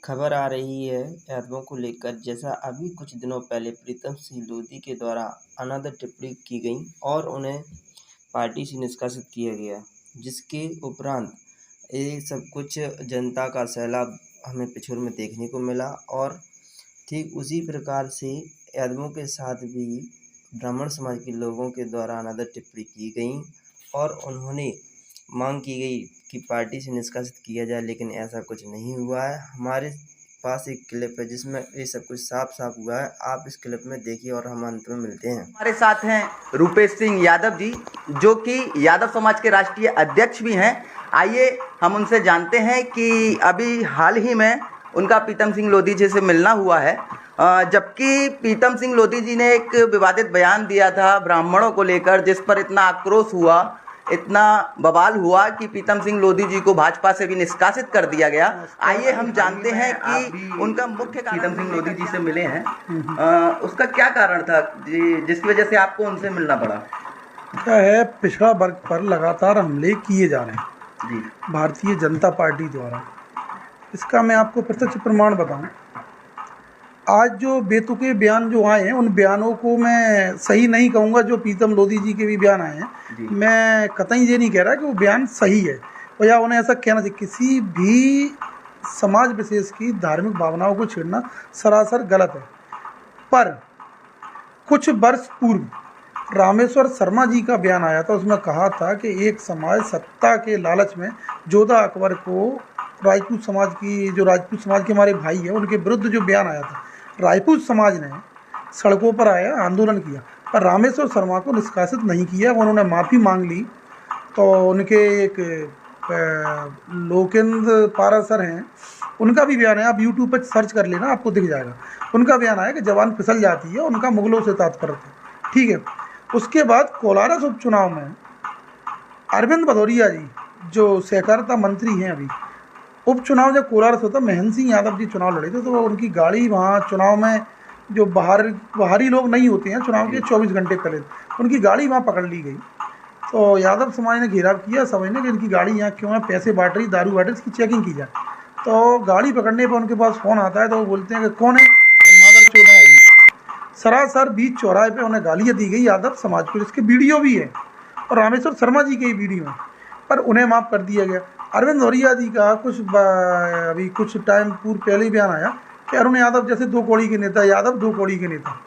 खबर आ रही है यादवों को लेकर, जैसा अभी कुछ दिनों पहले प्रीतम सिंह लोधी के द्वारा अनादर टिप्पणी की गई और उन्हें पार्टी से निष्कासित किया गया, जिसके उपरांत ये सब कुछ जनता का सैलाब हमें पिछोर में देखने को मिला। और ठीक उसी प्रकार से यादवों के साथ भी ब्राह्मण समाज के लोगों के द्वारा अनादर टिप्पणी की गई और उन्होंने मांग की गई कि पार्टी से निष्कासित किया जाए, लेकिन ऐसा कुछ नहीं हुआ है। हमारे पास एक क्लिप है जिसमें ये सब कुछ साफ साफ हुआ है। आप इस क्लिप में देखिए और हम अंत में मिलते हैं। हमारे साथ हैं रूपेश सिंह यादव जी, जो कि यादव समाज के राष्ट्रीय अध्यक्ष भी हैं। आइए हम उनसे जानते हैं कि अभी हाल ही में उनका प्रीतम सिंह लोधी जी से मिलना हुआ है, जबकि प्रीतम सिंह लोधी जी ने एक विवादित बयान दिया था ब्राह्मणों को लेकर, जिस पर इतना आक्रोश हुआ, इतना बवाल हुआ कि प्रीतम सिंह लोधी जी को भाजपा से भी निष्कासित कर दिया गया। आइए हम जानते हैं कि उनका मुख्य प्रीतम सिंह लोधी जी से मिले हैं, उसका क्या कारण था जिसकी वजह से आपको उनसे मिलना पड़ा? क्या है, पिछड़ा वर्ग पर लगातार हमले किए जा रहे हैं जी भारतीय जनता पार्टी द्वारा। इसका मैं आपको प्रत्यक्ष प्रमाण बताऊं। आज जो बेतुके बयान जो आए हैं, उन बयानों को मैं सही नहीं कहूँगा। जो प्रीतम लोधी जी के भी बयान आए हैं, मैं कतई ये नहीं कह रहा कि वो बयान सही है और या उन्हें ऐसा कहना चाहिए। किसी भी समाज विशेष की धार्मिक भावनाओं को छेड़ना सरासर गलत है। पर कुछ वर्ष पूर्व रामेश्वर शर्मा जी का बयान आया था। उसमें कहा था कि एक समाज सत्ता के लालच में जोधा अकबर को राजपूत समाज के हमारे भाई है, उनके विरुद्ध जो बयान आया था, राजपूत समाज ने सड़कों पर आया, आंदोलन किया, पर रामेश्वर शर्मा को निष्कासित नहीं किया। उन्होंने माफ़ी मांग ली। तो उनके एक लोकेंद्र पारासर हैं, उनका भी बयान है, आप यूट्यूब पर सर्च कर लेना, आपको दिख जाएगा। उनका बयान आया कि जवान फिसल जाती है, उनका मुगलों से तात्पर्य था। ठीक है। उसके बाद कोलारस उपचुनाव में अरविंद भदौरिया जी, जो सहकारिता मंत्री हैं, अभी उपचुनाव जब कोलारस होता, महेंद्र सिंह यादव जी चुनाव लड़े थे, तो उनकी गाड़ी वहाँ चुनाव में जो बाहरी लोग नहीं होते हैं, चुनाव के 24 घंटे पहले उनकी गाड़ी वहाँ पकड़ ली गई। तो यादव समाज ने घेराव किया, समझने कि इनकी गाड़ी यहाँ क्यों है, पैसे बांट रही, दारू बांट रही, इसकी चेकिंग की जाए। तो गाड़ी पकड़ने पर उनके पास फ़ोन आता है, तो वो बोलते हैं कि कौन है, तो मादर चौदह है। सरासर बीच चौराहे पे उन्हें गालियाँ दी गई यादव समाज को, जिसके वीडियो भी है और रामेश्वर शर्मा जी के वीडियो हैं, पर उन्हें माफ़ कर दिया गया। अरविंद भदौरिया जी का अभी कुछ टाइम पूर्व पहले ही बयान आया कि अरुण यादव जैसे दो कौड़ी के नेता, यादव दो कौड़ी के नेता।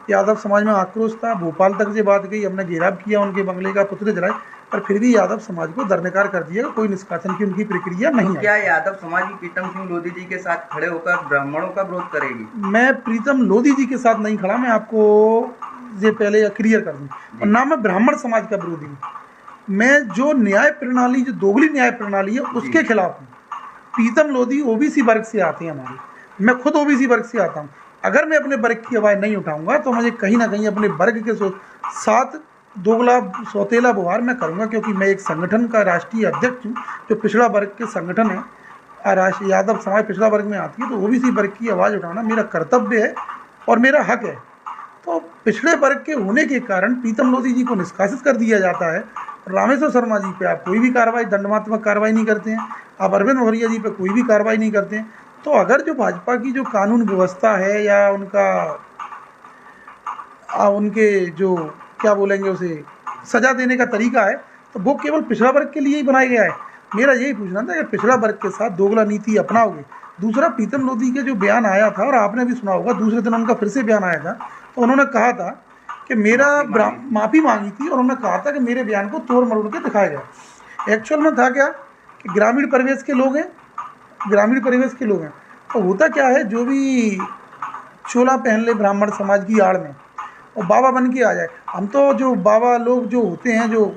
यादव समाज में आक्रोश था, भोपाल तक से बात गई, हमने घेराव किया, उनके बंगले का पुतले जलाए, पर फिर भी यादव समाज को दरनकार कर दिया। कोई निष्कासन की उनकी प्रक्रिया नहीं है। क्या यादव समाज भी प्रीतम सिंह लोधी जी के साथ खड़े होकर ब्राह्मणों का विरोध करेगी? मैं प्रीतम लोधी जी के साथ नहीं खड़ा, मैं आपको ये पहले क्लियर कर दूँ, और ना मैं ब्राह्मण समाज का विरोधी हूँ। मैं जो न्याय प्रणाली, जो दोगली न्याय प्रणाली है, उसके खिलाफ हूँ। प्रीतम लोधी ओबीसी वर्ग से आते हैं हमारे, मैं खुद ओबीसी वर्ग से आता हूँ। अगर मैं अपने वर्ग की आवाज़ नहीं उठाऊंगा तो मुझे कहीं ना कहीं अपने वर्ग के साथ दोगला सौतेला व्यवहार मैं करूंगा, क्योंकि मैं एक संगठन का राष्ट्रीय अध्यक्ष हूँ, जो पिछड़ा वर्ग के संगठन है। राष्ट्रीय यादव समाज पिछड़ा वर्ग में आती है, तो ओबीसी वर्ग की आवाज़ उठाना मेरा कर्तव्य है और मेरा हक है। तो पिछड़े वर्ग के होने के कारण प्रीतम लोधी जी को निष्कासित कर दिया जाता है। रामेश्वर शर्मा जी पे आप कोई भी कार्रवाई, दंडात्मक कार्रवाई नहीं करते हैं। आप अरविंद भदौरिया जी पे कोई भी कार्रवाई नहीं करते हैं। तो अगर जो भाजपा की जो कानून व्यवस्था है, या उनके जो क्या बोलेंगे, उसे सजा देने का तरीका है, तो वो केवल पिछड़ा वर्ग के लिए ही बनाया गया है। मेरा यही पूछना था कि पिछड़ा वर्ग के साथ दोगला नीति अपनाओगे। दूसरा, प्रीतम लोधी के जो बयान आया था, और आपने भी सुना होगा, दूसरे दिन उनका फिर से बयान आया था, तो उन्होंने कहा था कि मेरा माफ़ी मांगी थी, और उन्होंने कहा था कि मेरे बयान को तोड़ मरोड़ के दिखाया गया। एक्चुअल में था क्या कि ग्रामीण परिवेश के लोग हैं, तो होता क्या है, जो भी चोला पहन ले ब्राह्मण समाज की आड़ में और बाबा बन के आ जाए। हम तो जो बाबा लोग जो होते हैं, जो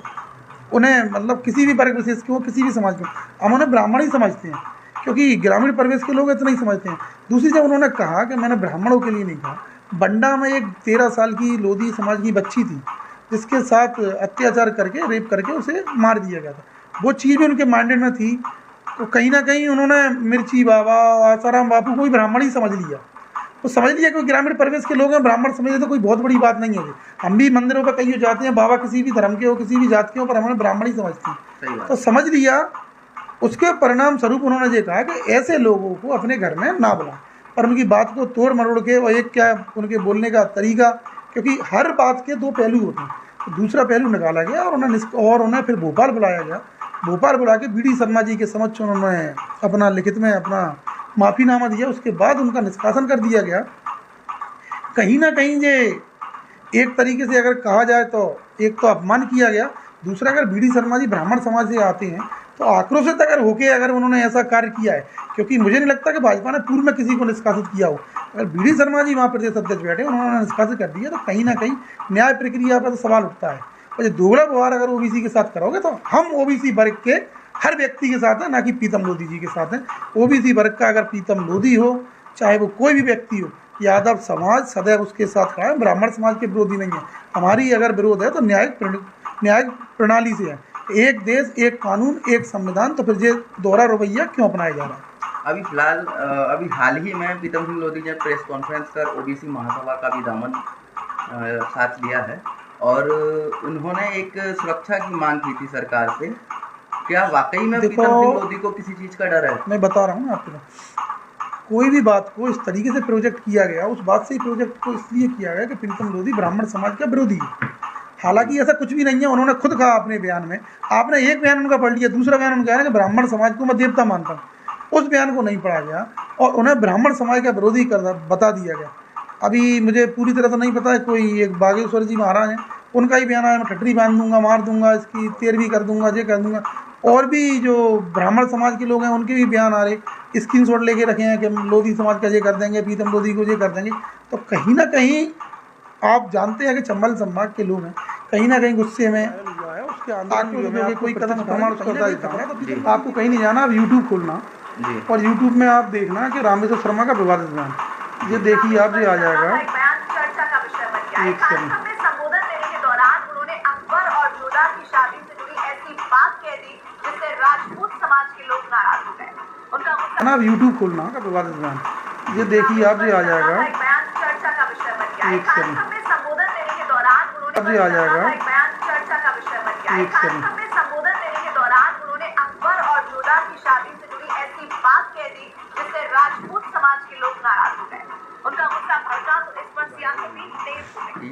उन्हें मतलब किसी भी वर्ग विशेष के हो, किसी भी समाज के, हम उन्हें ब्राह्मण ही समझते हैं, क्योंकि ग्रामीण परिवेश के लोग इतना ही समझते हैं। दूसरी, जब उन्होंने कहा कि मैंने ब्राह्मणों के लिए नहीं कहा, बंडा में एक 13 साल की लोधी समाज की बच्ची थी, जिसके साथ अत्याचार करके, रेप करके उसे मार दिया गया था। वो चीज़ भी उनके माइंड में थी, तो कहीं ना कहीं उन्होंने मिर्ची बाबा, आसाराम बापू को भी ब्राह्मण ही समझ लिया। वो समझ लिया कि ग्रामीण परिवेश के लोग हैं, ब्राह्मण समझ तो कोई बहुत बड़ी बात नहीं है। हम भी मंदिरों पर कहीं जाते हैं, बाबा किसी भी धर्म के हो, किसी भी जात के हो, पर हमें ब्राह्मण ही समझते हैं। तो समझ लिया उसके परिणाम स्वरूप उन्होंने ये कहा कि ऐसे लोगों को अपने घर में ना बुलाएं, पर उनकी बात को तोड़ मरोड़ के और एक क्या उनके बोलने का तरीका, क्योंकि हर बात के दो पहलू होते हैं, तो दूसरा पहलू निकाला गया और उन्हें फिर भोपाल बुलाया गया। भोपाल बुला के बी डी शर्मा जी के समक्ष उन्होंने अपना लिखित में अपना माफ़ीनामा दिया। उसके बाद उनका निष्कासन कर दिया गया। कहीं ना कहीं ये एक तरीके से अगर कहा जाए तो एक तो अपमान किया गया, दूसरा अगर बी डी शर्मा जी ब्राह्मण समाज से आते हैं तो आक्रोशित अगर होके अगर उन्होंने ऐसा कार्य किया है, क्योंकि मुझे नहीं लगता कि भाजपा ने पूर्व में किसी को निष्कासित किया हो। अगर बी डी शर्मा जी वहाँ प्रदेश अध्यक्ष बैठे उन्होंने निष्कासित कर दिया तो कहीं ना कहीं न्याय प्रक्रिया पर तो सवाल उठता है। और ये दोगला व्यवहार अगर ओबीसी के साथ करोगे तो हम ओबीसी वर्ग के हर व्यक्ति के साथ हैं, ना कि प्रीतम लोधी जी के साथ हैं। ओबीसी वर्ग का अगर प्रीतम लोधी हो, चाहे वो कोई भी व्यक्ति हो, यादव समाज सदैव उसके साथ खड़ा है, ब्राह्मण समाज के विरोधी नहीं है। हमारी अगर विरोध है तो न्यायिक प्रणाली से है। एक देश, एक कानून, एक संविधान, तो फिर ये दोहरा रवैया क्यों अपनाया जा रहा है? अभी फिलहाल अभी हाल ही में प्रीतम सिंह लोधी ने प्रेस कॉन्फ्रेंस कर ओबीसी महासभा का भी दामन साथ लिया है और उन्होंने एक सुरक्षा की मांग की थी सरकार से। क्या वाकई में प्रीतम सिंह लोधी को किसी चीज़ का डर है? मैं बता रहा हूँ ना आपको, कोई भी बात को इस तरीके से प्रोजेक्ट किया गया, उस बात से ही प्रोजेक्ट को इसलिए किया गया कि प्रीतम लोधी ब्राह्मण समाज का विरोधी है। हालांकि ऐसा कुछ भी नहीं है। उन्होंने खुद कहा अपने बयान में, आपने एक बयान उनका पढ़ लिया, दूसरा बयान उनका है कि ब्राह्मण समाज को मैं देवता मानता हूँ। उस बयान को नहीं पढ़ा गया और उन्हें ब्राह्मण समाज का विरोधी कर बता दिया गया। अभी मुझे पूरी तरह तो नहीं पता है, कोई एक बागेश्वर जी महाराज हैं, उनका ही बयान आया, मैं ठट्टी बांध दूंगा, मार दूंगा, इसकी तेरहवीं कर दूंगा, ये कर दूंगा। और भी जो ब्राह्मण समाज के लोग हैं उनके भी बयान आ रहे, स्क्रीनशॉट लेके रखे हैं कि हम लोधी समाज का ये कर देंगे, प्रीतम लोधी को ये कर देंगे। तो कहीं ना कहीं आप जानते हैं कि चंबल संभाग के लोग हैं, कहीं ना कहीं गुस्से में उसके अंदर कोई कदम उठाना तो आपको कहीं नहीं जाना, आप यूट्यूब खोलना और यूट्यूब में आप देखना कि रामेश्वर शर्मा का विवादित बयान, ये देखिए आप, ये आ जाएगा। एक सेकंड। आप यूट्यूब खोलना का विवादित बयान, ये देखिए आप, ये आ जाएगा। एक सेकंड। अब ये आ जाएगा। एक सेकंड।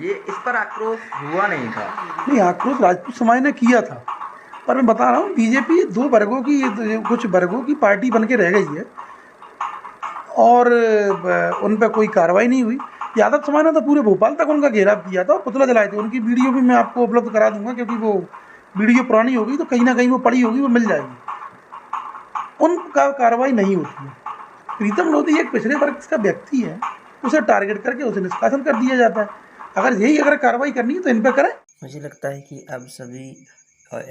ये इस पर आक्रोश हुआ नहीं था? नहीं, आक्रोश राजपूत समाज ने किया था, पर मैं बता रहा हूँ बीजेपी दो वर्गों की, कुछ वर्गों की पार्टी बन के रह गई है और उन पर कोई कार्रवाई नहीं हुई। यादव समाज ने तो पूरे भोपाल तक उनका घेराव किया था और पुतला जलाए थे। उनकी वीडियो भी मैं आपको उपलब्ध करा दूंगा, क्योंकि वो वीडियो पुरानी होगी तो कहीं ना कहीं वो पड़ी होगी, वो मिल जाएगी। उनका कार्रवाई नहीं होती है। प्रीतम लोधी एक पिछड़े वर्ग का व्यक्ति है, उसे टारगेट करके उसे निष्कासन कर दिया जाता है। अगर कार्रवाई करनी है तो इन पर करें। मुझे लगता है कि अब सभी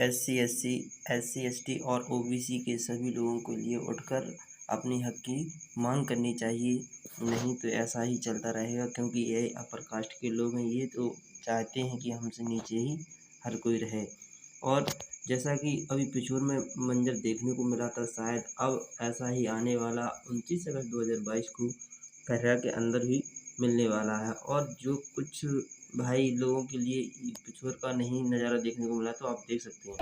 SC, ST और OBC के सभी लोगों के लिए उठकर अपने हक की मांग करनी चाहिए, नहीं तो ऐसा ही चलता रहेगा। क्योंकि ये अपर कास्ट के लोग हैं, ये तो चाहते हैं कि हमसे नीचे ही हर कोई रहे। और जैसा कि अभी पिछोर में मंजर देखने को मिला था, शायद अब ऐसा ही आने वाला 29 अगस्त 2022 को खैरा के अंदर भी मिलने वाला है। और जो कुछ भाई लोगों के लिए पिछोर का नहीं नज़ारा देखने को मिला, तो आप देख सकते हैं।